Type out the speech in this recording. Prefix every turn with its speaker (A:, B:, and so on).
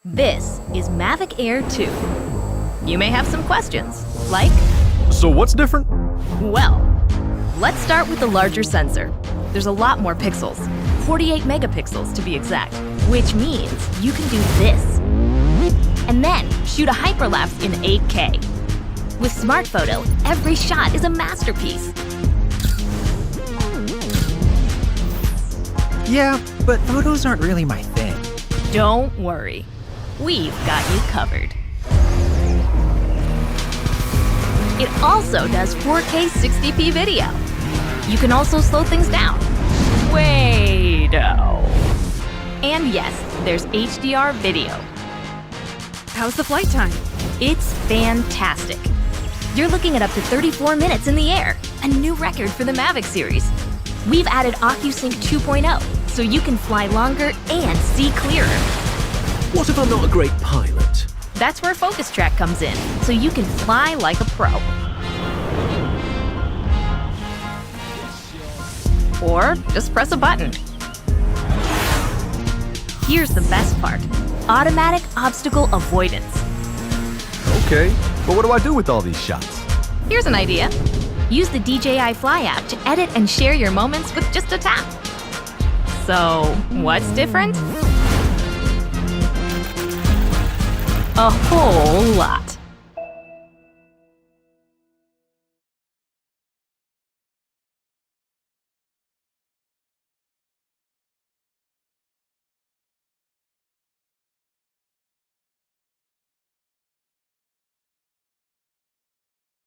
A: This is Mavic Air 2. You may have some questions, like,
B: So what's different?
A: well, let's start with the larger sensor. There's a lot more pixels, 48 megapixels to be exact, which means you can do this. And then shoot a hyperlapse in 8K. With SmartPhoto, every shot is a masterpiece.
C: Yeah, but photos aren't really my thing.
A: Don't worry, we've got you covered. It also does 4K 60p video. You can also slow things down. Way-do. And yes, there's HDR video.
D: How's the flight time?
A: It's fantastic. You're looking at up to 34 minutes in the air, a new record for the Mavic series. We've added OcuSync 2.0, so you can fly longer and see clearer.
B: What if I'm not a great pilot?
A: That's where FocusTrack comes in, so you can fly like a pro. Or just press a button. Here's the best part: automatic obstacle avoidance.
B: Okay, but what do I do with all these shots?
A: Here's an idea. Use the DJI Fly app to edit and share your moments with just a tap. So, what's different? A whole lot.